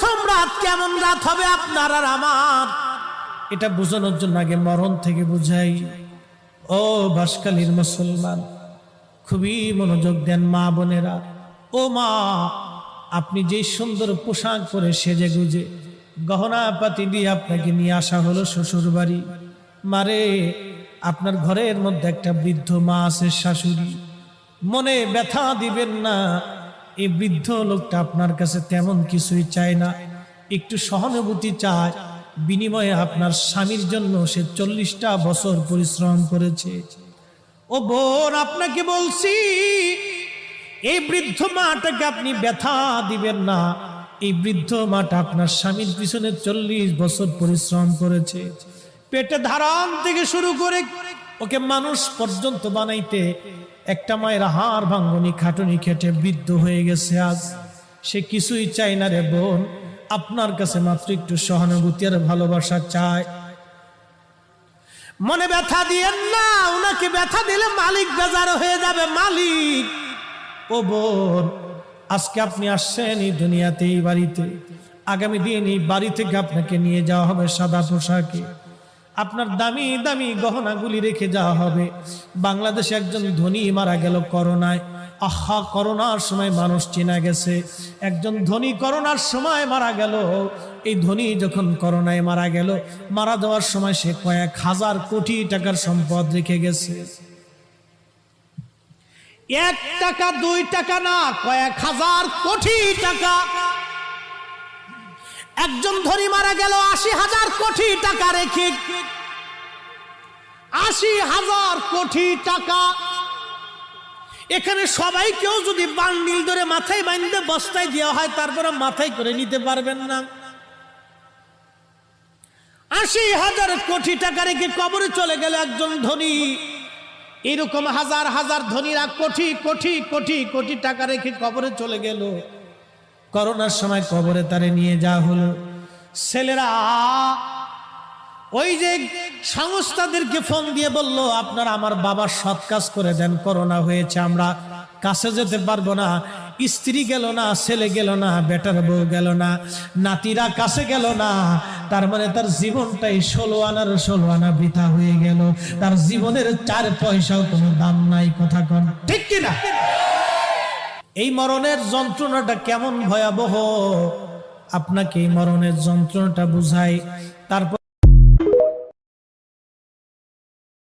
প্রথম রাত কেমন রাত হবে আপনার আর আমার, এটা বোঝানোর জন্য আগে মরণ থেকে বুঝাই। ও বাঁশখালীর মুসলমান, খুবই মনোযোগ দেন মা বোনেরা। ও মা, আপনি যে সুন্দর পোশাক পরে সেজে গুজে গহনা পাতি দিয়ে আপনাকে নিয়ে আসা হলো শ্বশুর বাড়ি। মারে, আপনার ঘরের মধ্যে একটা বৃদ্ধ মা আছে, শাশুড়ি। মনে ব্যথা দিবেন না, এই বৃদ্ধ লোকটা আপনার কাছে তেমন কিছুই চায় না, একটু সহানুভূতি চায়। বিনিময়ে আপনার স্বামীর জন্য সে 40টা বছর পরিশ্রম করেছে। ও বোন, আপনাকে বলছি, এই বৃদ্ধ মাটাকে আপনি ব্যথা দিবেন না। এই বৃদ্ধ মাটা আপনার স্বামীর পিছনে 40 বছর পরিশ্রম করেছে। পেটে ধারণ থেকে শুরু করে ওকে মানুষ পর্যন্ত বানাইতে একটা মায়ের হাড় ভাঙ্গনি খাটুনি খেটে বৃদ্ধ হয়ে গেছে আজ। সে কিছুই চায় না রে বোন, আপনার কাছে মাত্র একটু সহানুভূতি আর ভালোবাসা চায়। মনে ব্যথা দিয়েন না, ওনাকে ব্যথা দিলে মালিক বেজার হয়ে যাবে। মালিক, ও বোন, আজকে আপনি আসছেন এই দুনিয়াতে, এই বাড়িতে। আগামী দিন এই বাড়ি থেকে আপনাকে নিয়ে যাওয়া হবে সাদা পোশাকে, আপনার দামি দামি গহনাগুলি রেখে যাওয়া হবে। বাংলাদেশে একজন ধনী মারা গেল করোনায়। আহা, করোনার সময় মানুষ চেনা গেছে। একজন ধনী করোনার সময় মারা গেল। এই ধনী যখন করোনায় মারা গেল, মারা যাওয়ার সময় সে কয়েক হাজার কোটি টাকার সম্পদ রেখে গেছে। 1 টাকা 2 টাকা না, কয়েক হাজার কোটি টাকা। একজন ধনী মারা গেল 80,000 কোটি টাকা রেখে। 80,000 কোটি টাকা। এখানে সবাই কেউ যদি বান্ডিল ধরে মাথায় বাঁধতে বস্তায় দেওয়া হয়, তারপরে মাথায় করে নিতে পারবেন না। 80,000 কোটি টাকা রেখে কবরে চলে গেল একজন ধনী। এরকম হাজার হাজার ধনীরা কোটি কোটি কোটি কোটি টাকা রেখে কবরে চলে গেল। করোনার সময় কবরে তারে নিয়ে যাওয়া হলো। ছেলেরা ওই যে সংস্থাদেরকে ফোন দিয়ে বলল, আপনারা আমার বাবার সৎ কাজ করে দেন, করোনা হয়েছে, আমরা কাছে যেতে পারবো না। স্ত্রী গেল না, ছেলে গেল না, বেটার বউ গেল না, নাতিরা কাছে গেল না। তার মানে তার জীবনটাই 16 আনা বৃথা হয়ে গেল। তার জীবনের 4 পয়সাও কোনো দাম নাই। কথা কন ঠিক কিনা? এই মরণের যন্ত্রণাটা কেমন ভয়াবহ, আপনাকে এই মরণের যন্ত্রণাটা বুঝাই। তারপর